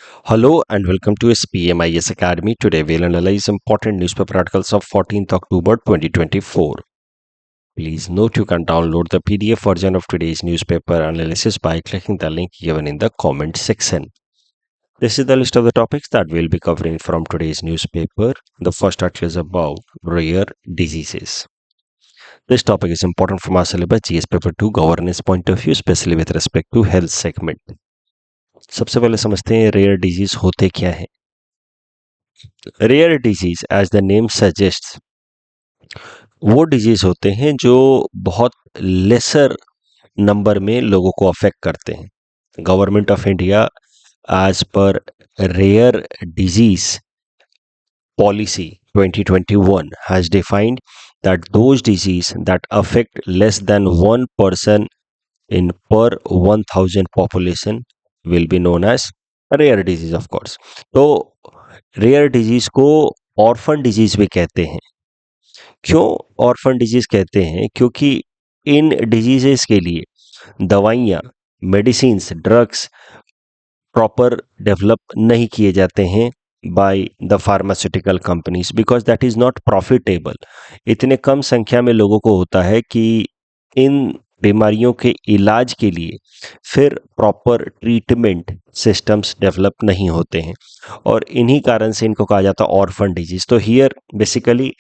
Hello and welcome to SPMIS Academy. Today we'll analyze important newspaper articles of 14th October 2024. Please note you can download the PDF version of today's newspaper analysis by clicking the link given in the comment section. This is the list of the topics that we'll be covering from today's newspaper. The first article is about rare diseases. This topic is important from our syllabus GS paper 2 governance point of view, especially with respect to health segment. सबसे पहले समझते हैं rare disease होते क्या है. Rare disease as the name suggest वो disease होते हैं जो बहुत लेसर नंबर में लोगों को अफेक्ट करते हैं. Government of India as per rare disease policy 2021 has defined that those disease that affect less than one person in per 1000 population will be known as rare disease of course. तो rare disease को orphan disease भी कहते हैं. क्यों orphan disease कहते हैं? क्योंकि इन diseases के लिए दवाइयाँ, मेडिसिन्स, ड्रग्स प्रॉपर डेवलप नहीं किए जाते हैं by the pharmaceutical companies because that is not profitable. इतने कम संख्या में लोगों को होता है कि इन बीमारियों के इलाज के लिए फिर प्रॉपर ट्रीटमेंट सिस्टम्स डेवलप नहीं होते हैं और इन्हीं कारण से इनको कहा जाता है ऑर्फन डिजीज. तो here basically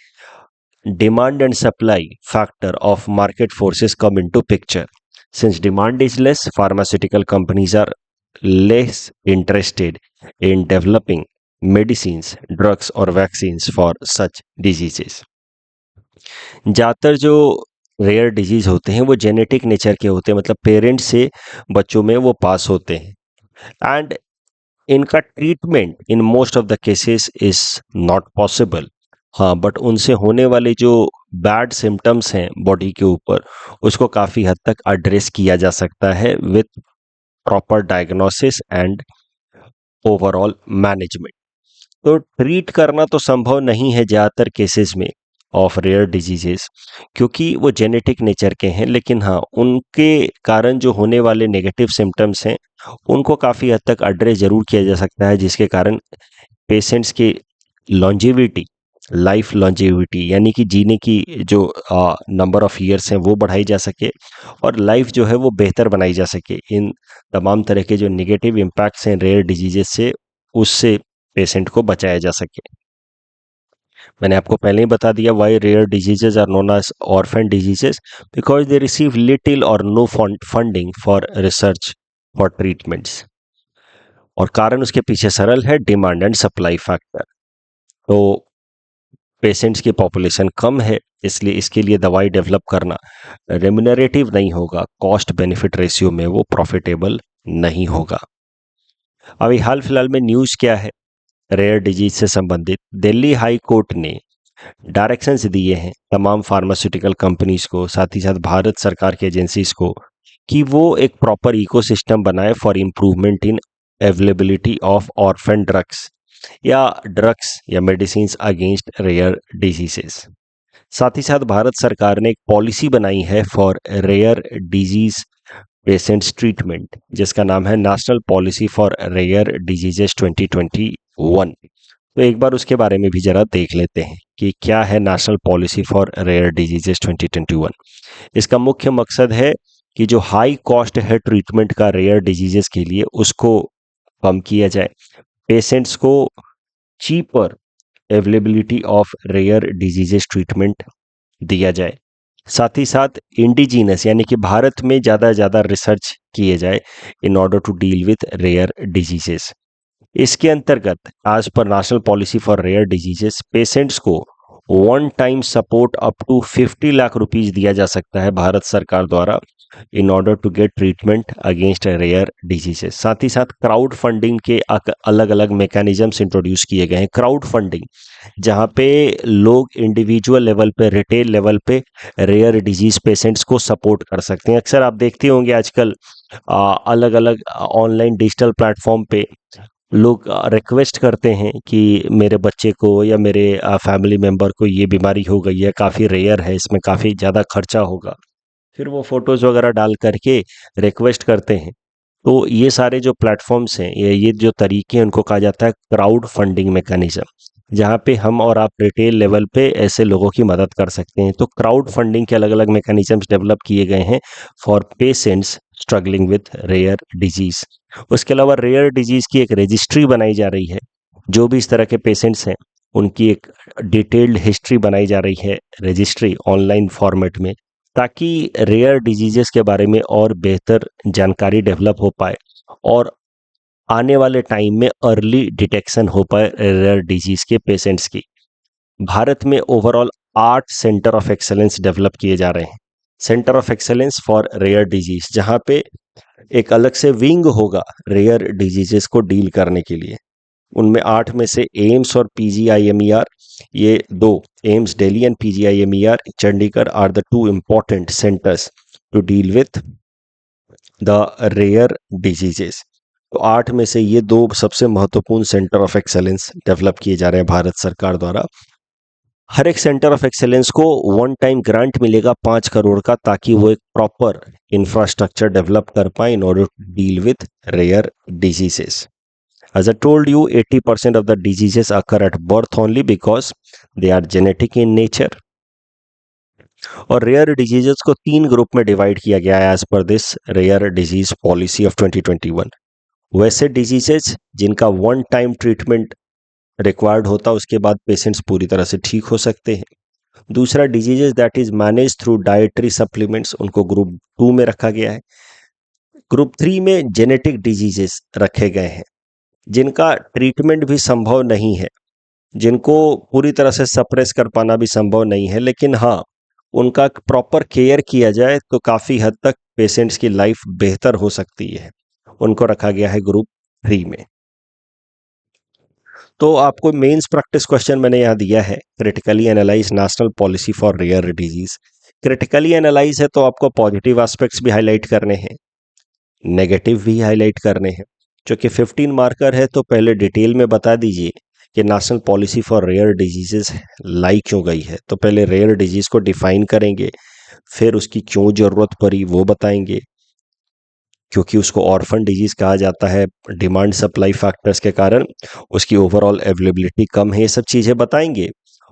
demand and supply factor of market forces come into picture. Since demand is less, pharmaceutical companies are less interested in developing medicines, drugs or vaccines for such diseases. ज़्यादातर जो rare disease होते हैं वो genetic nature के होते हैं, मतलब parents से बच्चों में वो पास होते हैं. एंड इनका treatment in most of the cases is not possible. हाँ, बट उनसे होने वाले जो बैड सिम्टम्स हैं बॉडी के ऊपर उसको काफ़ी हद तक एड्रेस किया जा सकता है with proper diagnosis and overall management. तो ट्रीट करना तो संभव नहीं है ज़्यादातर केसेस में ऑफ रेयर डिजीजेस क्योंकि वो जेनेटिक नेचर के हैं, लेकिन हाँ उनके कारण जो होने वाले नेगेटिव सिम्टम्स हैं उनको काफ़ी हद तक एड्रेस ज़रूर किया जा सकता है, जिसके कारण पेशेंट्स की लॉन्जेविटी, लाइफ लॉन्जेविटी यानी कि जीने की जो नंबर ऑफ ईयर्स हैं वो बढ़ाई जा सके और लाइफ जो है वो बेहतर बनाई जा सके. इन तमाम तरह के जो नेगेटिव इम्पैक्ट्स हैं रेयर डिजीजेस से, उससे पेशेंट को बचाया जा सके. मैंने आपको पहले ही बता दिया why rare diseases are known as orphan diseases because they receive little और no funding for research for treatments. और कारण उसके पीछे सरल है, डिमांड एंड सप्लाई फैक्टर. तो पेशेंट्स की पॉपुलेशन कम है, इसलिए इसके लिए दवाई डेवलप करना रेम्यूनरेटिव नहीं होगा, कॉस्ट बेनिफिट रेशियो में वो प्रॉफिटेबल नहीं होगा. अभी हाल फिलहाल में न्यूज़ क्या है रेयर डिजीज से संबंधित? दिल्ली हाई कोर्ट ने डायरेक्शंस दिए हैं तमाम फार्मास्यूटिकल कंपनीज को, साथ ही साथ भारत सरकार की एजेंसीज को, कि वो एक प्रॉपर इकोसिस्टम बनाए for improvement in availability of orphan drugs या मेडिसिन्स अगेंस्ट रेयर डिजीजेस. साथ ही साथ भारत सरकार ने एक पॉलिसी बनाई है for rare disease patients treatment, जिसका नाम है national policy for rare diseases 2021. तो एक बार उसके बारे में भी जरा देख लेते हैं कि क्या है national policy for rare diseases 2021. इसका मुख्य मकसद है कि जो हाई कॉस्ट है ट्रीटमेंट का रेयर डिजीजेस के लिए उसको कम किया जाए, पेशेंट्स को cheaper availability of rare diseases treatment दिया जाए, साथ ही साथ इंडिजीनस यानी कि भारत में ज़्यादा रिसर्च किए जाए in order to deal with rare diseases. इसके अंतर्गत as per national policy for rare diseases patients को one time support up to 50 lakh rupees दिया जा सकता है भारत सरकार द्वारा in order to get treatment against rare diseases. साथ ही साथ क्राउड फंडिंग के अलग अलग मैकेनिज्म्स इंट्रोड्यूस किए गए हैं. क्राउड फंडिंग जहाँ पे लोग इंडिविजुअल लेवल पे, रिटेल लेवल पे रेयर डिजीज पेशेंट्स को सपोर्ट कर सकते हैं. अक्सर आप देखते होंगे आजकल अलग अलग ऑनलाइन डिजिटल प्लेटफॉर्म पे लोग रिक्वेस्ट करते हैं कि मेरे बच्चे को या मेरे फैमिली मेम्बर को ये बीमारी हो गई है, काफ़ी रेयर है, इसमें काफ़ी ज़्यादा खर्चा होगा. फिर वो फोटोज़ वगैरह डाल करके रिक्वेस्ट करते हैं तो ये सारे जो प्लेटफॉर्म्स हैं, ये जो तरीके हैं, उनको कहा जाता है क्राउड फंडिंग मैकेनिज्म, जहाँ पे हम और आप रिटेल लेवल पे ऐसे लोगों की मदद कर सकते हैं। तो क्राउड फंडिंग के अलग अलग मैकेनिज्म्स डेवलप किए गए हैं for patients struggling with rare disease. उसके अलावा रेयर डिजीज की एक रजिस्ट्री बनाई जा रही है। जो भी इस तरह के पेशेंट्स हैं, उनकी एक डिटेल्ड हिस्ट्री बनाई जा रही है, रजिस्ट्री ऑनलाइन फॉर्मेट में, ताकि रेयर डिजीजेस के बारे में और बेहतर जानकारी डेवलप हो पाए और आने वाले टाइम में अर्ली डिटेक्शन हो पाए रेयर डिजीज के पेशेंट्स की। भारत में overall 8 centre of excellence develop किए जा रहे हैं। Centre of excellence for rare disease, जहां पे एक अलग से विंग होगा रेयर डिजीजेस को डील करने के लिए। उनमें 8 में से एम्स और पीजीआईएमईआर, ये दो, AIIMS Delhi and PGIMER Chandigarh are the 2 important centres to deal with the rare diseases. तो 8 में से ये दो सबसे महत्वपूर्ण सेंटर ऑफ एक्सेलेंस डेवलप किए जा रहे हैं भारत सरकार द्वारा। हर एक सेंटर ऑफ एक्सेलेंस को वन टाइम ग्रांट मिलेगा 5 करोड़ का, ताकि वो एक प्रॉपर इंफ्रास्ट्रक्चर डेवलप कर पाए in order to deal with rare diseases. As I told you, 80% of the diseases occur at birth only because they are genetic in nature. और rare diseases को 3 group में डिवाइड किया गया है as per this rare disease policy of 2021। वैसे diseases जिनका one time treatment required होता है, उसके बाद पेशेंट्स पूरी तरह से ठीक हो सकते हैं। दूसरा, diseases that is manage through dietary supplements, उनको ग्रुप 2 में रखा गया है। ग्रुप 3 में जेनेटिक डिजीजेस रखे गए हैं, जिनका ट्रीटमेंट भी संभव नहीं है, जिनको पूरी तरह से सप्रेस कर पाना भी संभव नहीं है, लेकिन हाँ, उनका प्रॉपर केयर किया जाए तो काफ़ी हद तक पेशेंट्स की लाइफ बेहतर हो सकती है। उनको रखा गया है ग्रुप 3 में। तो आपको मेंस प्रैक्टिस क्वेश्चन मैंने यहाँ दिया है, critically analyse national policy for rare disease. Critically analyse है तो आपको पॉजिटिव एस्पेक्ट्स भी हाईलाइट करने हैं, नेगेटिव भी हाईलाइट करने हैं। जो कि 15 मार्कर है, तो पहले डिटेल में बता दीजिए कि national policy for rare diseases लाई क्यों गई है। तो पहले रेयर डिजीज को डिफाइन करेंगे, फिर उसकी क्यों जरूरत पड़ी वो बताएंगे, क्योंकि उसको ऑर्फन डिजीज कहा जाता है डिमांड सप्लाई फैक्टर्स के कारण, उसकी ओवरऑल अवेलेबिलिटी कम है, ये सब चीज़ें बताएंगे।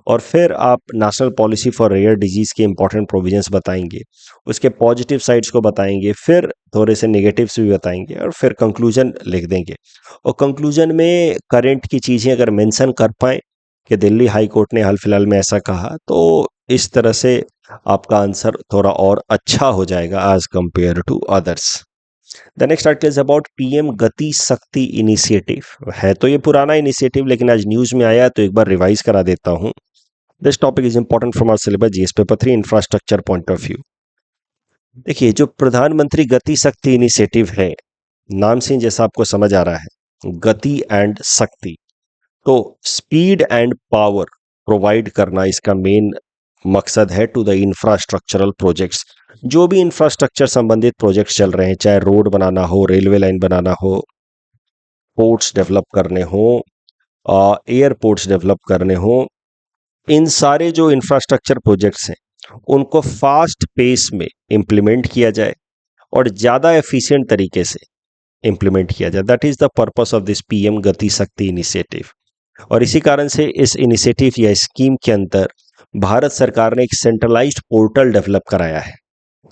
और फिर आप national policy for rare disease के इंपॉर्टेंट प्रोविजंस बताएंगे, उसके पॉजिटिव साइड्स को बताएंगे, फिर थोड़े से नेगेटिव्स भी बताएंगे, और फिर कंक्लूजन लिख देंगे। और कंक्लूजन में करंट की चीज़ें अगर मेंशन कर पाएँ कि दिल्ली हाई कोर्ट ने हाल फिलहाल में ऐसा कहा, तो इस तरह से आपका आंसर थोड़ा और अच्छा हो जाएगा as compare to others. The next article is about PM Gati Shakti initiative. है तो ये पुराना इनिशिएटिव, लेकिन आज न्यूज में आया तो एक बार रिवाइज करा देता हूँ। This topic is important from our syllabus GS paper 3 infrastructure point of view. देखिए, जो प्रधानमंत्री गति शक्ति इनिशिएटिव है, नाम से जैसा आपको समझ आ रहा है, गति एंड शक्ति, तो स्पीड एंड पावर प्रोवाइड करना इसका मेन मकसद है टू द इंफ्रास्ट्रक्चरल प्रोजेक्ट्स। जो भी इंफ्रास्ट्रक्चर संबंधित प्रोजेक्ट्स चल रहे हैं, चाहे रोड बनाना हो, रेलवे लाइन बनाना हो, पोर्ट्स डेवलप करने हो, एयरपोर्ट्स डेवलप करने हो, इन सारे जो इंफ्रास्ट्रक्चर प्रोजेक्ट्स हैं, उनको फास्ट पेस में इम्प्लीमेंट किया जाए और ज़्यादा एफिशिएंट तरीके से इम्प्लीमेंट किया जाए। That is the purpose of this PM Gati Shakti initiative. और इसी कारण से इस इनिशिएटिव या स्कीम के अंदर भारत सरकार ने एक सेंट्रलाइज्ड पोर्टल डेवलप कराया है।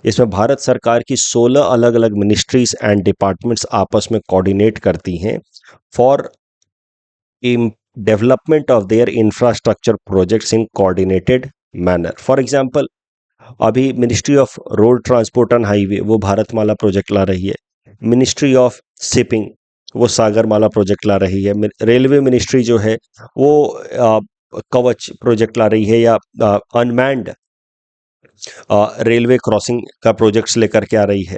इसमें भारत सरकार की 16 अलग अलग मिनिस्ट्रीज एंड डिपार्टमेंट्स आपस में कोऑर्डिनेट करती हैं for development of their infrastructure projects in coordinated manner. For example, अभी ministry of road transport and highway वो भारतमाला प्रोजेक्ट ला रही है, मिनिस्ट्री ऑफ शिपिंग वो सागरमाला प्रोजेक्ट ला रही है, रेलवे मिनिस्ट्री जो है वो कवच प्रोजेक्ट ला रही है, या अनमैन्ड रेलवे क्रॉसिंग का प्रोजेक्ट्स लेकर के आ रही है।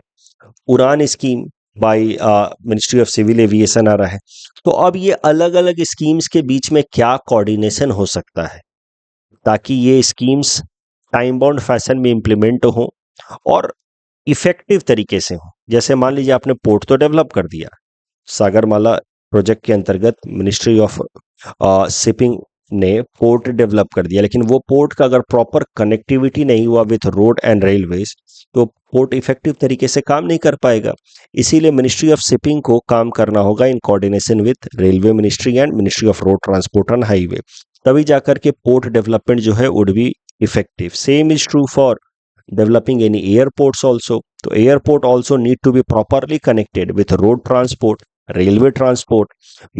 Udan scheme by ministry of civil aviation आ रहा है। तो अब ये अलग अलग स्कीम्स के बीच में क्या कोऑर्डिनेशन हो सकता है, ताकि ये स्कीम्स टाइम बाउंड फैशन में इम्प्लीमेंट हो और इफेक्टिव तरीके से हो। जैसे मान लीजिए आपने पोर्ट तो डेवलप कर दिया, सागरमाला प्रोजेक्ट के अंतर्गत मिनिस्ट्री ऑफ शिपिंग ने पोर्ट डेवलप कर दिया, लेकिन वो पोर्ट का अगर प्रॉपर कनेक्टिविटी नहीं हुआ विथ रोड एंड रेलवेज, तो पोर्ट इफेक्टिव तरीके से काम नहीं कर पाएगा। इसीलिए मिनिस्ट्री ऑफ शिपिंग को काम करना होगा in coordination with railway ministry and ministry of road transport and highway, तभी जाकर के पोर्ट डेवलपमेंट जो है would be effective. Same is true for developing any airports also. So airport also need to be properly connected with road transport, railway transport,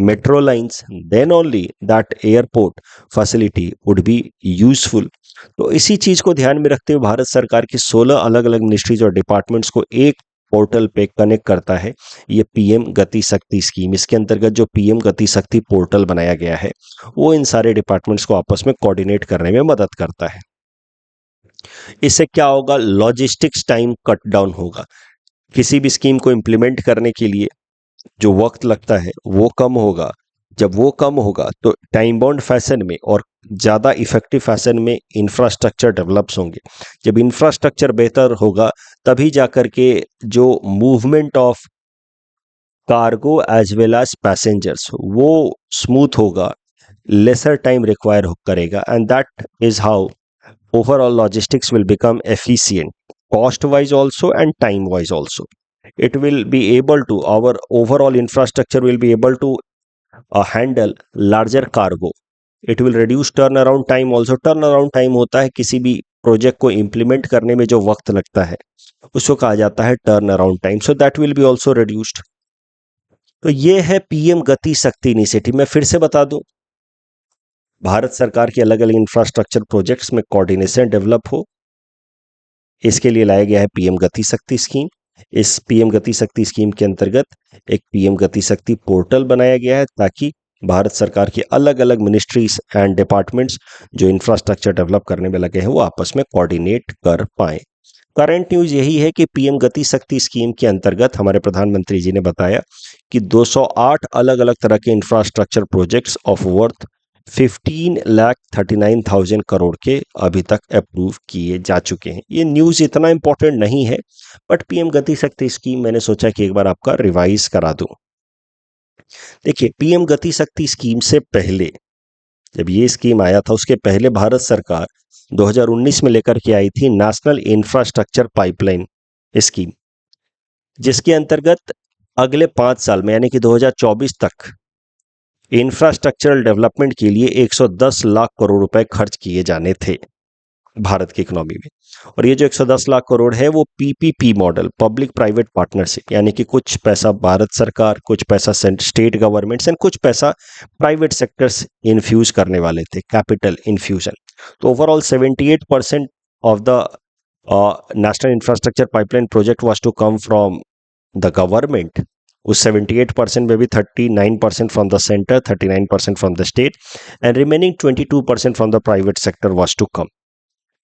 metro lines, then only that airport facility would be useful. तो इसी चीज को ध्यान में रखते हुए भारत सरकार की 16 अलग अलग मिनिस्ट्रीज और डिपार्टमेंट्स को एक पोर्टल पे कनेक्ट करता है ये पीएम गति शक्ति स्कीम। इसके अंतर्गत जो पीएम गति शक्ति पोर्टल बनाया गया है वो इन सारे डिपार्टमेंट्स को आपस में कोऑर्डिनेट करने में मदद करता है। इससे क्या होगा, लॉजिस्टिक्स टाइम कट डाउन होगा। किसी भी स्कीम को इंप्लीमेंट करने के लिए जो वक्त लगता है वो कम होगा। जब वो कम होगा तो टाइम बाउंड फैशन में और ज़्यादा इफेक्टिव फैशन में इंफ्रास्ट्रक्चर डेवलप्स होंगे। जब इंफ्रास्ट्रक्चर बेहतर होगा तभी जाकर के जो movement of cargo as well as passengers वो स्मूथ होगा, लेसर टाइम रिक्वायर करेगा, and that is how overall logistics will become efficient cost wise also and time wise also. It will be able to, our overall infrastructure will be able to handle larger cargo. It will reduce turnaround time also. turnaround time होता है किसी भी project को implement करने में जो वक्त लगता है उसको कहा जाता है turn time, so that will be also reduced. तो ये है पीएम गति शक्ति इनिशिएटिव। मैं फिर से बता दूं, भारत सरकार के अलग अलग इंफ्रास्ट्रक्चर प्रोजेक्ट्स में कोऑर्डिनेशन डेवलप हो, इसके लिए लाया गया है पीएम गति शक्ति स्कीम। इस पीएम गति शक्ति स्कीम के अंतर्गत एक पीएम गति शक्ति पोर्टल बनाया गया है ताकि भारत सरकार के अलग अलग मिनिस्ट्रीज एंड डिपार्टमेंट्स जो इंफ्रास्ट्रक्चर डेवलप करने में लगे हैं वो आपस में कोऑर्डिनेट कर पाए। करंट न्यूज यही है कि पीएम गति शक्ति स्कीम के अंतर्गत हमारे प्रधानमंत्री जी ने बताया कि 208 अलग अलग तरह के infrastructure projects of worth 15,39,000 crore के अभी तक अप्रूव किए जा चुके हैं। ये न्यूज इतना इंपॉर्टेंट नहीं है, बट पीएम गति शक्ति स्कीम मैंने सोचा कि एक बार आपका रिवाइज करा दूं। देखिए, पीएम गति शक्ति स्कीम से पहले, जब ये स्कीम आया था उसके पहले भारत सरकार 2019 में लेकर के आई थी नेशनल इंफ्रास्ट्रक्चर पाइपलाइन स्कीम, जिसके अंतर्गत अगले 5 साल में यानी कि 2024 तक इंफ्रास्ट्रक्चरल डेवलपमेंट के लिए 110 लाख करोड़ रुपए खर्च किए जाने थे भारत की इकोनॉमी में। और ये जो 110 लाख करोड़ है वो PPP model, public private partnership, यानी कि कुछ पैसा भारत सरकार, कुछ पैसा स्टेट गवर्नमेंट्स एंड कुछ पैसा प्राइवेट सेक्टर्स इन्फ्यूज करने वाले थे, कैपिटल इन्फ्यूजन। तो overall 78% of the national infrastructure pipeline project was to come from the government. उस 78% में भी 39% from the centre, 39% from the state and remaining 22% from the private sector was to come.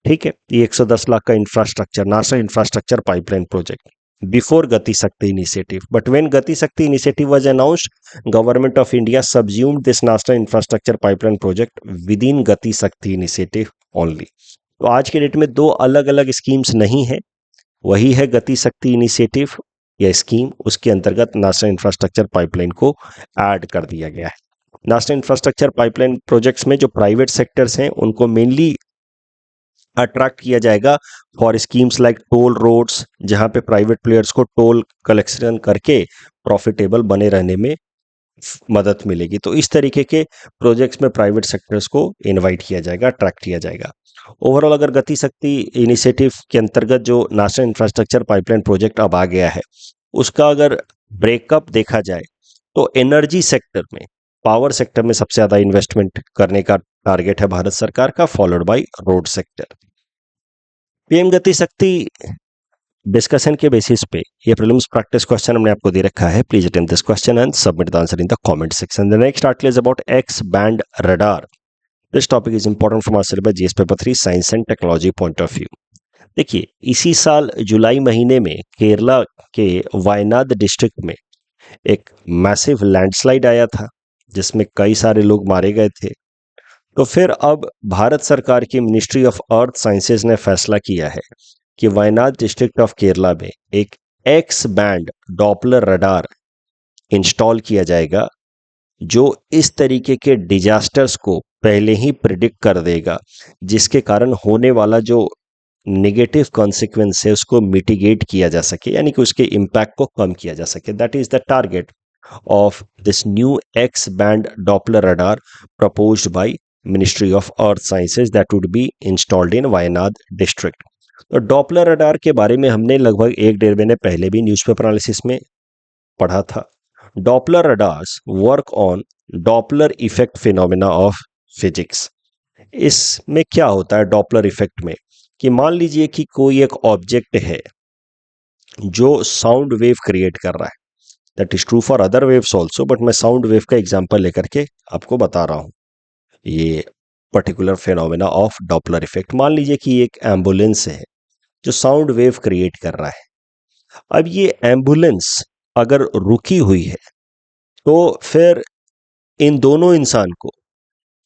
ठीक है, ये 110 लाख का infrastructure, national infrastructure pipeline project before Gati Shakti initiative. But when Gati Shakti initiative was announced, government of India subsumed this national infrastructure pipeline project with in गति Shakti initiative only. तो आज के date में 2 अलग अलग स्कीम्स नहीं है, वही है गति शक्ति इनिशिएटिव या स्कीम, उसके अंतर्गत नेशनल इंफ्रास्ट्रक्चर पाइपलाइन को ऐड कर दिया गया है। नेशनल इंफ्रास्ट्रक्चर पाइपलाइन प्रोजेक्ट्स में जो प्राइवेट सेक्टर्स हैं उनको मेनली अट्रैक्ट किया जाएगा for schemes like toll roads, जहां पे प्राइवेट प्लेयर्स को टोल कलेक्शन करके प्रॉफिटेबल बने रहने में मदद मिलेगी। तो इस तरीके के प्रोजेक्ट्स में प्राइवेट सेक्टर्स को इनवाइट किया जाएगा, अट्रैक्ट किया जाएगा। ओवरऑल अगर गति शक्ति इनिशिएटिव के अंतर्गत जो नेशनल इंफ्रास्ट्रक्चर पाइपलाइन प्रोजेक्ट अब आ गया है उसका अगर ब्रेकअप देखा जाए तो एनर्जी सेक्टर में, पावर सेक्टर में सबसे ज्यादा इन्वेस्टमेंट करने का टारगेट है भारत सरकार का, followed by road sector. PM Gati शक्ति डिस्कशन के बेसिस पे ये प्रीलिम्स प्रैक्टिस क्वेश्चन हमने आपको दे रखा है। Please attempt this question and submit the answer in the comment section. The next article is about X band radar. This topic is important from our syllabus GS paper 3 science and technology point of view. देखिए, इसी साल जुलाई महीने में केरला के Wayanad district में एक massive landslide आया था जिसमें कई सारे लोग मारे गए थे। तो फिर अब भारत सरकार की मिनिस्ट्री ऑफ अर्थ साइंसेज ने फैसला किया है कि वायनाड डिस्ट्रिक्ट ऑफ केरला में एक x band Doppler radar install किया जाएगा जो इस तरीके के डिजास्टर्स को पहले ही प्रिडिक्ट कर देगा, जिसके कारण होने वाला जो नेगेटिव कॉन्सिक्वेंस है उसको मिटिगेट किया जा सके, यानी कि उसके इम्पैक्ट को कम किया जा सके. That is the target of this new X-band Doppler radar proposed by Ministry of Earth Sciences that would be installed in Wayanad district. तो डॉपलर रडार के बारे में हमने लगभग 1-1.5 महीने पहले भी न्यूज़पेपर एनालिसिस में पढ़ा था. Doppler radars work on Doppler effect phenomena of physics. इसमें क्या होता है डॉपलर इफेक्ट में, कि मान लीजिए कि कोई एक ऑब्जेक्ट है जो साउंड वेव क्रिएट कर रहा है. That is true for other waves also, but मैं साउंड वेव का एग्जाम्पल लेकर के आपको बता रहा हूं ये particular phenomena of Doppler effect. मान लीजिए कि एक एम्बुलेंस है जो साउंड वेव क्रिएट कर रहा है. अब ये एम्बुलेंस अगर रुकी हुई है तो फिर इन दोनों इंसान को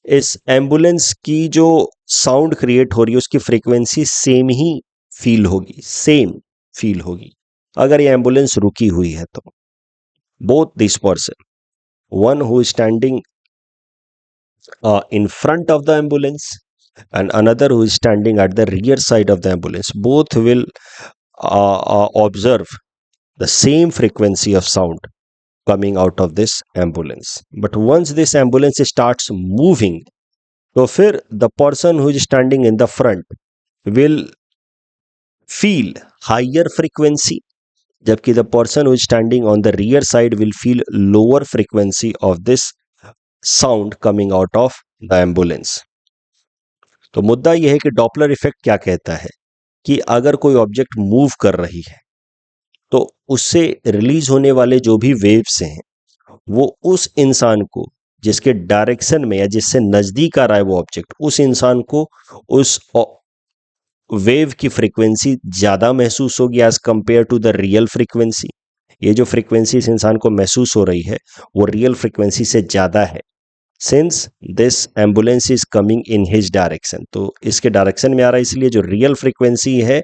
इस एम्बुलेंस की जो साउंड क्रिएट हो रही है उसकी फ्रीक्वेंसी सेम ही फील होगी, सेम फील होगी अगर ये एम्बुलेंस रुकी हुई है तो. both this person, one who is standing in front of the ambulance and another who is standing at the rear side of the ambulance, both will observe the same frequency of sound coming out of this ambulance. But once this ambulance starts moving, तो फिर the person who is standing in the front will feel higher frequency, जबकि the person who is standing on the rear side will feel lower frequency of this sound coming out of the ambulance. तो मुद्दा यह है कि Doppler effect क्या कहता है कि अगर कोई ऑब्जेक्ट मूव कर रही है तो उससे रिलीज होने वाले जो भी वेव्स हैं वो उस इंसान को जिसके डायरेक्शन में या जिससे नजदीक आ रहा है वो ऑब्जेक्ट, उस इंसान को उस वेव की फ्रीक्वेंसी ज्यादा महसूस होगी as compare to the real frequency. ये जो फ्रीक्वेंसी इस इंसान को महसूस हो रही है वो रियल फ्रीक्वेंसी से ज्यादा है, since this ambulance is coming in his direction. तो इसके डायरेक्शन में आ रहा है, इसलिए जो रियल फ्रीक्वेंसी है,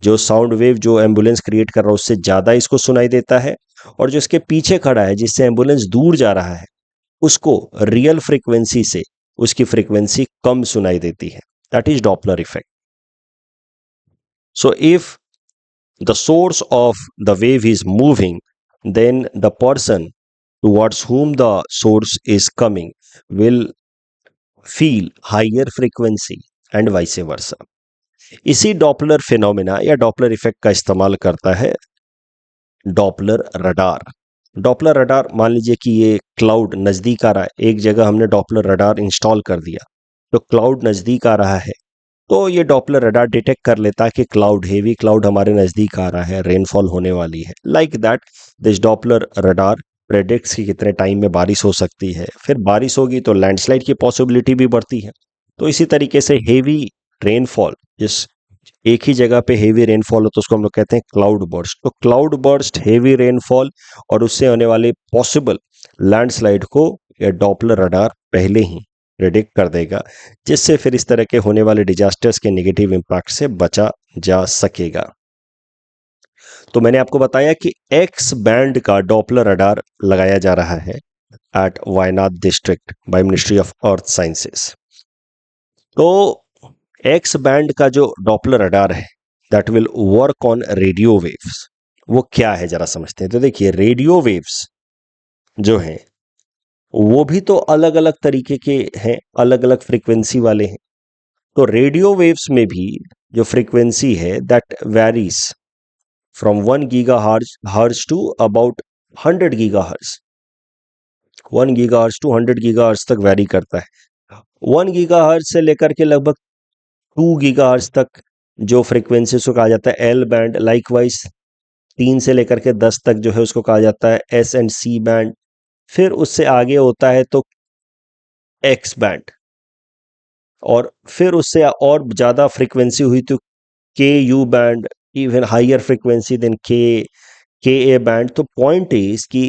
जो साउंड वेव जो एम्बुलेंस क्रिएट कर रहा है उससे ज्यादा इसको सुनाई देता है, और जो इसके पीछे खड़ा है जिससे एम्बुलेंस दूर जा रहा है उसको रियल फ्रीक्वेंसी से उसकी फ्रीक्वेंसी कम सुनाई देती है. That is Doppler effect. So if the source of the wave is moving, then the person towards whom the source is coming will feel higher frequency and vice versa. इसी Doppler phenomena या Doppler effect का इस्तेमाल करता है Doppler radar. Doppler radar, मान लीजिए कि ये क्लाउड नजदीक आ रहा है, एक जगह हमने डॉपलर रडार इंस्टॉल कर दिया तो क्लाउड नजदीक आ रहा है तो ये डॉपलर रडार डिटेक्ट कर लेता है कि क्लाउड, हेवी क्लाउड हमारे नजदीक आ रहा है, रेनफॉल होने वाली है. Like that this Doppler radar predicts कि कितने टाइम में बारिश हो सकती है, फिर बारिश होगी तो लैंडस्लाइड की पॉसिबिलिटी भी बढ़ती है. तो इसी तरीके से हेवी रेनफॉल, जिस एक ही जगह पे हेवी रेनफॉल हो तो उसको हम लोग कहते हैं क्लाउड बर्स्ट. तो क्लाउड बर्स्ट, हेवी रेनफॉल और उससे होने वाले पॉसिबल लैंडस्लाइड को ये डॉपलर रडार पहले ही प्रेडिक्ट कर देगा, जिससे फिर इस तरह के होने वाले डिजास्टर्स के नेगेटिव इम्पैक्ट से बचा जा सकेगा. तो मैंने आपको बताया कि एक्स बैंड का डॉपलर रडार लगाया जा रहा है at Wayanad district by ministry of earth sciences. तो एक्स बैंड का जो डॉपलर रडार है that will work on radio waves. वो क्या है जरा समझते हैं. तो देखिए, रेडियो वेव्स जो हैं वो भी तो अलग अलग तरीके के हैं, अलग अलग फ्रीक्वेंसी वाले हैं. तो रेडियो वेव्स में भी जो फ्रीक्वेंसी है that varies from 1 gigahertz to about 100 gigahertz. 1 gigahertz to 100 gigahertz तक वेरी करता है. 1 गीगाहर्ट्ज से लेकर के लगभग 2 गीगाहर्ट्ज तक जो फ्रीक्वेंसी उसको कहा जाता है एल बैंड. लाइकवाइज 3 से लेकर के 10 तक जो है उसको कहा जाता है एस एंड सी बैंड. फिर उससे आगे होता है तो एक्स बैंड, और फिर उससे और ज़्यादा फ्रीक्वेंसी हुई तो K U band, even higher frequency than K A band. तो पॉइंट इज कि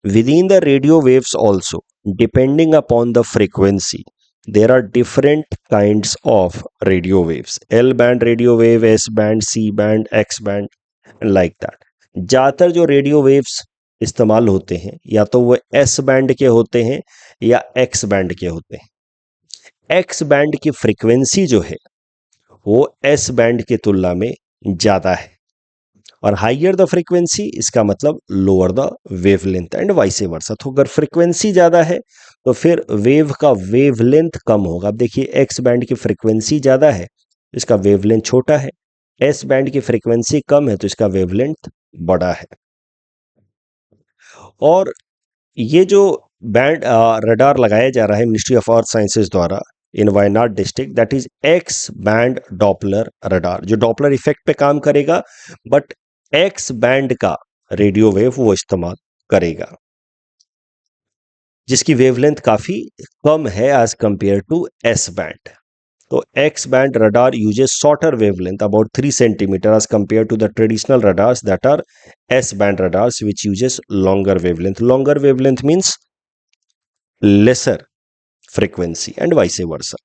within the radio waves also, depending upon the frequency, there are different kinds of radio waves. L band radio wave, S band, C band, X band, and like that. ज़्यादातर जो radio waves इस्तेमाल होते हैं या तो वो S band के होते हैं या X बैंड के होते हैं. X बैंड की फ्रीक्वेंसी जो है वो एस बैंड के तुलना में ज़्यादा है। और हाइयर द फ्रीक्वेंसी इसका मतलब lower the wavelength and vice versa. तो अगर फ्रीक्वेंसी ज़्यादा है तो फिर वेव का वेवलेंथ कम होगा। अब देखिए एक्स बैंड की फ्रीक्वेंसी ज़्यादा है, इसका वेवलेंथ छोटा है। एस बैंड की फ्रीक्वेंसी कम है तो इसका वेवलेंथ बड़ा है। और ये जो बैंड रडार लगाया जा रहा है मिनिस्ट्री ऑफ अर्थ साइंसेज द्वारा in Wayanad district, that is X band Doppler radar, जो डॉपलर इफेक्ट पे काम करेगा बट एक्स बैंड का रेडियो वेव वो इस्तेमाल करेगा, जिसकी वेवलेंथ काफी कम है as compare to S band. तो X band radar uses shorter wavelength, about 3 centimeter, as compared to the traditional radars that are S band radars, which uses longer wavelength. Longer wavelength means lesser frequency and vice versa.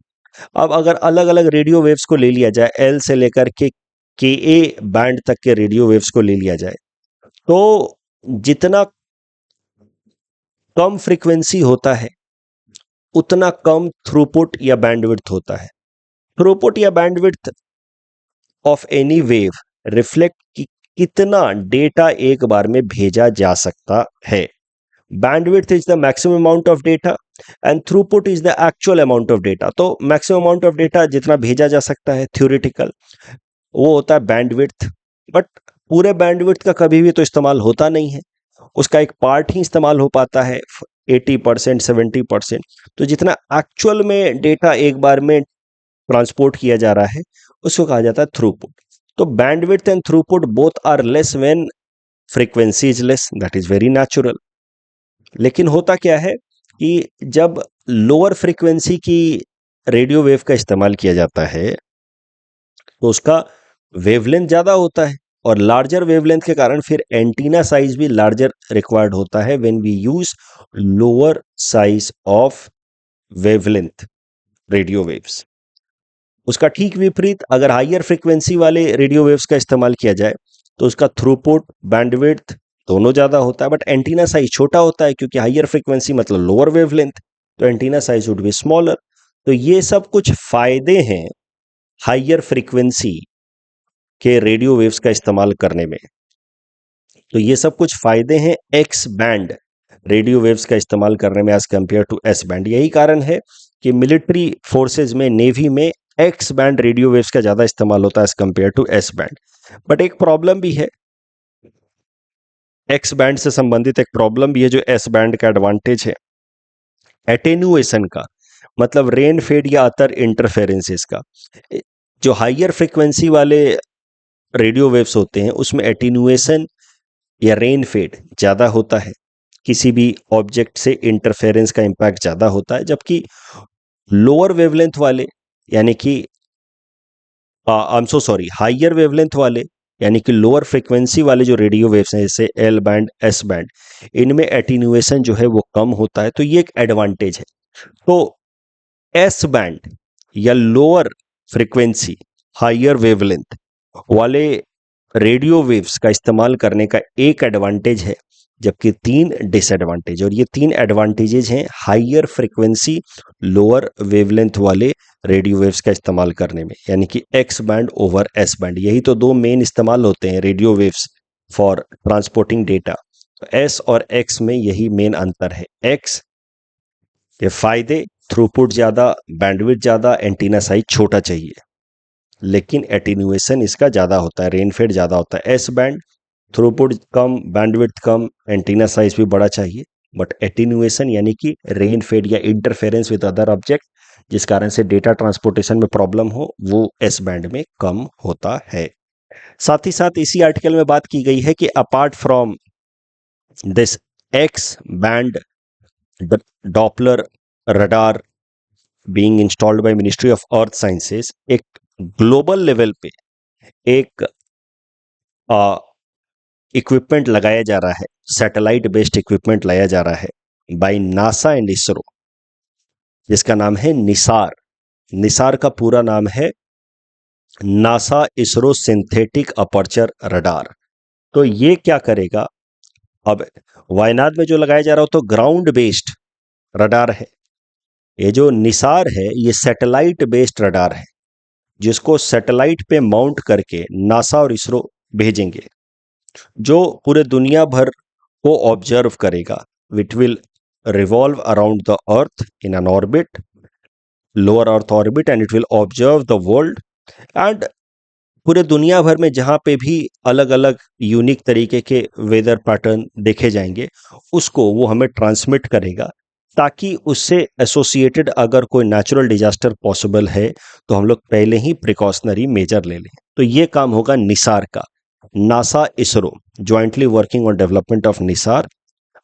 अब अगर अलग अलग radio waves को ले लिया जाए, L से लेकर के ए बैंड तक के रेडियो वेव्स को ले लिया जाए, तो जितना कम फ्रीक्वेंसी होता है उतना कम थ्रूपुट या बैंडविड्थ होता है। थ्रूपुट या bandwidth of any wave reflect कितना डेटा एक बार में भेजा जा सकता है। Bandwidth is the maximum amount of data and throughput is the actual amount of data. तो मैक्सिमम अमाउंट ऑफ डेटा जितना भेजा जा सकता है थ्योरेटिकल, वो होता है बैंडविड्थ। बट पूरे बैंडविड्थ का कभी भी तो इस्तेमाल होता नहीं है, उसका एक पार्ट ही इस्तेमाल हो पाता है 80% 70%। तो जितना एक्चुअल में डेटा एक बार में ट्रांसपोर्ट किया जा रहा है उसको कहा जाता है थ्रूपुट। तो bandwidth and throughput both are less when frequency is less, that is very natural. लेकिन होता क्या है कि जब लोअर फ्रीक्वेंसी की रेडियो वेव का इस्तेमाल किया जाता है तो उसका वेवलेंथ ज़्यादा होता है, और लार्जर वेवलेंथ के कारण फिर एंटीना साइज भी लार्जर रिक्वायर्ड होता है when we use lower size of wavelength radio waves. उसका ठीक विपरीत अगर हाइयर फ्रीक्वेंसी वाले रेडियो वेव्स का इस्तेमाल किया जाए तो उसका थ्रूपुट बैंडविड्थ दोनों ज़्यादा होता है, बट एंटीना साइज छोटा होता है, क्योंकि हाइयर फ्रीक्वेंसी मतलब लोअर वेवलेंथ, तो antenna size would be smaller. तो ये सब कुछ फायदे हैं हाइयर फ्रीक्वेंसी के रेडियो वेव्स का इस्तेमाल करने में। तो ये सब कुछ फायदे हैं एक्स बैंड रेडियो वेव्स का इस्तेमाल करने में as compare to S band. यही कारण है कि मिलिट्री फोर्सेज में, नेवी में एक्स बैंड रेडियो वेव्स का ज़्यादा इस्तेमाल होता है as compare to S band. But एक प्रॉब्लम भी है, एक्स बैंड से संबंधित एक प्रॉब्लम भी है जो एस बैंड का एडवांटेज है, एटेन्युएशन का, मतलब रेन फेड या अदर इंटरफेरेंसेस का। जो हाइयर फ्रीक्वेंसी वाले रेडियो वेव्स होते हैं उसमें एटेन्युएशन या रेन फेड ज़्यादा होता है, किसी भी ऑब्जेक्ट से इंटरफेरेंस का इम्पैक्ट ज़्यादा होता है। जबकि लोअर वेवलेंथ वाले यानी कि I am so sorry higher wavelength वाले यानी कि लोअर फ्रीक्वेंसी वाले जो रेडियो वेव्स हैं जैसे एल बैंड एस बैंड, इनमें एटीन्यूएशन जो है वो कम होता है, तो ये एक एडवांटेज है। तो एस बैंड या लोअर फ्रीक्वेंसी हाइयर वेवलेंथ वाले रेडियो वेव्स का इस्तेमाल करने का एक एडवांटेज है, जबकि 3 डिसएडवांटेज, और ये 3 एडवांटेजेस हैं हाइयर फ्रीक्वेंसी लोअर वेवलेंथ वाले रेडियो वेव्स का इस्तेमाल करने में, यानी कि X band over S band. यही तो दो मेन इस्तेमाल होते हैं radio waves for transporting data. तो एस और एक्स में यही मेन अंतर है। एक्स के फायदे थ्रूपुट ज़्यादा, बैंडविड्थ ज़्यादा, एंटीना साइज छोटा चाहिए, लेकिन एटीन्यूएशन इसका ज़्यादा होता है, रेनफेड ज़्यादा होता है। एस बैंड थ्रूपुट कम, बैंडविड्थ कम, एंटीना साइज भी बड़ा चाहिए, बट एटीन्यूएशन यानी कि रेनफेड या इंटरफेरेंस विद अदर ऑब्जेक्ट जिस कारण से डेटा ट्रांसपोर्टेशन में प्रॉब्लम हो, वो एस बैंड में कम होता है। साथ ही साथ इसी आर्टिकल में बात की गई है कि apart from this x band Doppler radar being installed bye ministry of earth sciences, एक ग्लोबल लेवल पे एक इक्विपमेंट लगाया जा रहा है, सैटेलाइट बेस्ड इक्विपमेंट लाया जा रहा है बाय नासा एंड इसरो, जिसका नाम है निसार। निसार का पूरा नाम है NASA ISRO synthetic aperture radar. तो ये क्या करेगा, अब वायनाड में जो लगाया जा रहा हो तो ग्राउंड बेस्ड रडार है, ये जो निसार है ये सैटेलाइट बेस्ड रडार है, जिसको सैटेलाइट पे माउंट करके नासा और इसरो भेजेंगे, जो पूरे दुनिया भर को ऑब्जर्व करेगा. It will revolve around the earth in an orbit, lower earth orbit, and it will observe the world. And पूरे दुनिया भर में जहाँ पे भी अलग अलग यूनिक तरीके के वेदर पैटर्न देखे जाएंगे, उसको वो हमें ट्रांसमिट करेगा, ताकि उससे एसोसिएटेड अगर कोई नेचुरल डिजास्टर पॉसिबल है तो हम लोग पहले ही प्रिकॉशनरी मेजर ले लें. तो ये काम होगा निसार का. NASA ISRO jointly working on development of NISAR,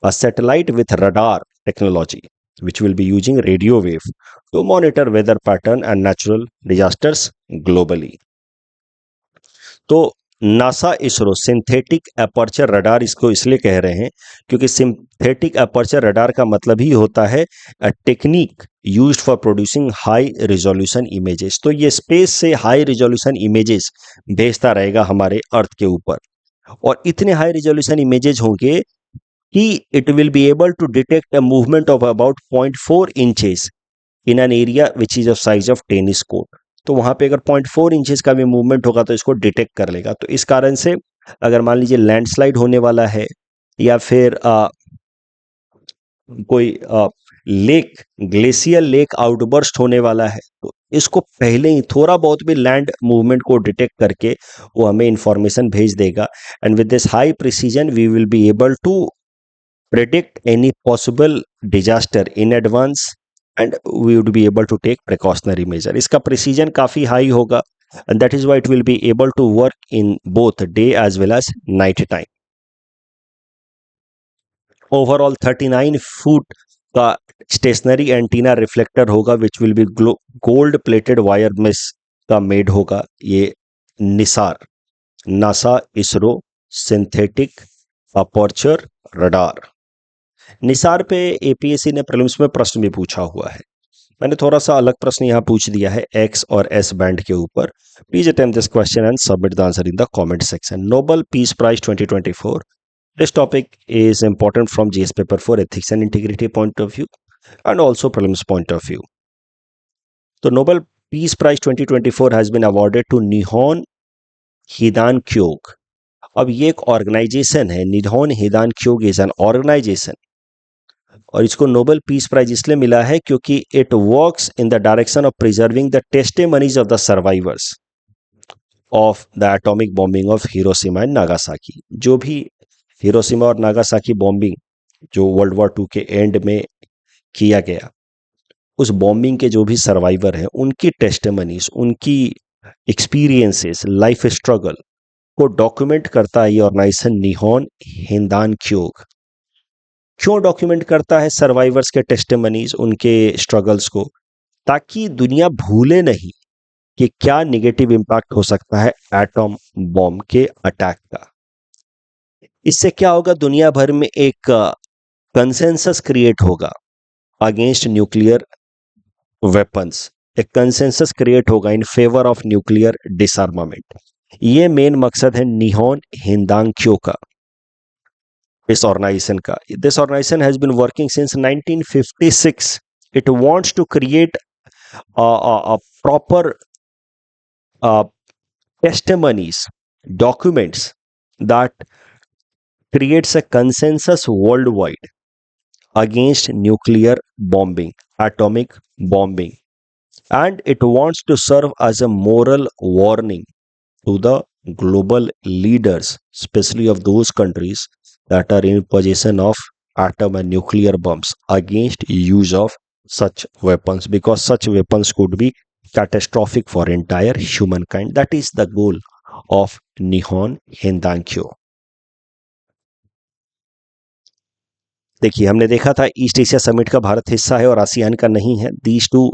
a satellite with radar technology, which will be using radio wave to monitor weather pattern and natural disasters globally. तो NASA ISRO synthetic aperture radar इसको इसलिए कह रहे हैं क्योंकि सिंथेटिक अपर्चर रडार का मतलब ही होता है a technique used for producing high resolution images. तो ये स्पेस से हाई रिजोल्यूशन इमेजेस भेजता रहेगा हमारे अर्थ के ऊपर, और इतने हाई रिजोल्यूशन इमेजेस होंगे कि it will be able to detect a movement of about 0.4 inches in an area which is of size of tennis court. तो वहां पे अगर 0.4 इंचेस का भी मूवमेंट होगा तो इसको डिटेक्ट कर लेगा. तो इस कारण से अगर मान लीजिए लैंडस्लाइड होने वाला है, या फिर कोई लेक, ग्लेशियर लेक आउटबर्स्ट होने वाला है, तो इसको पहले ही थोड़ा बहुत भी लैंड मूवमेंट को डिटेक्ट करके वो हमें इंफॉर्मेशन भेज देगा. And with this high precision we will be able to predict any possible disaster in advance, and we would be able to take precautionary measure. इसका precision काफी high होगा, and that is why it will be able to work in both day as well as night time. Overall 39 foot का stationary antenna reflector होगा, which will be gold plated wire mesh का made होगा. ये Nisar, NASA ISRO synthetic aperture radar. Nisar पे APSC ने prelims में प्रश्न भी पूछा हुआ है. मैंने थोड़ा सा अलग प्रश्न यहाँ पूछ दिया है एक्स और एस बैंड के ऊपर. Please attempt this question and submit the answer in the comment section. Nobel peace prize 2024. This topic is important from GS paper for ethics and integrity point of view and also prelims point of view. तो Nobel peace prize 2024 has been awarded to Nihon Hidankyo. अब ये एक organisation है. Nihon Hidankyo is an organisation, और इसको Nobel peace prize इसलिए मिला है क्योंकि it works in the direction of preserving the testimonies of the survivors of the atomic bombing of Hiroshima and Nagasaki. जो भी हिरोशिमा और नागासाकी बॉम्बिंग जो वर्ल्ड वॉर 2 के एंड में किया गया, उस बॉम्बिंग के जो भी सर्वाइवर हैं उनकी टेस्टिमनीज, उनकी एक्सपीरियंसेस, लाइफ स्ट्रगल को डॉक्यूमेंट करता है ये ऑर्गेनाइजेशन निहोन हिंदान क्योग. क्यों डॉक्यूमेंट करता है सर्वाइवर्स के टेस्टिमनीज, उनके स्ट्रगल्स को? ताकि दुनिया भूले नहीं कि क्या नेगेटिव इंपैक्ट हो सकता है एटॉम बॉम्ब के अटैक का. इससे क्या होगा, दुनिया भर में एक कंसेंसस क्रिएट होगा अगेंस्ट न्यूक्लियर वेपन्स. एक कंसेंसस क्रिएट होगा इन फेवर ऑफ न्यूक्लियर डिसआर्मामेंट. ये मेन मकसद है निहोन हिंदांक्यो का, इस ऑर्गेनाइजेशन का. This organisation has been working since 1956. It wants to create a proper testimonies, documents that creates a consensus worldwide against nuclear bombing, atomic bombing, and it wants to serve as a moral warning to the global leaders, especially of those countries that are in possession of atom and nuclear bombs, against use of such weapons, because such weapons could be catastrophic for entire humankind. That is the goal of Nihon Hindankyo. देखिए, हमने देखा था east Asia summit का भारत हिस्सा है और ASEAN का नहीं है. These two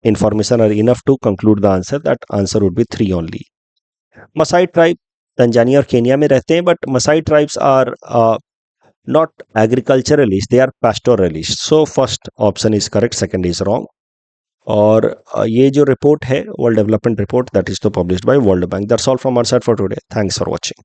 information are enough to conclude the answer. That answer would be 3 only. Masai tribe Tanzania और केनिया में रहते हैं, but Masai tribes are not agriculturalists, they are pastoralists. So first option is correct, second is wrong. और ये जो report है world development report, that is तो published by world bank. That's all from our side for today. Thanks for watching.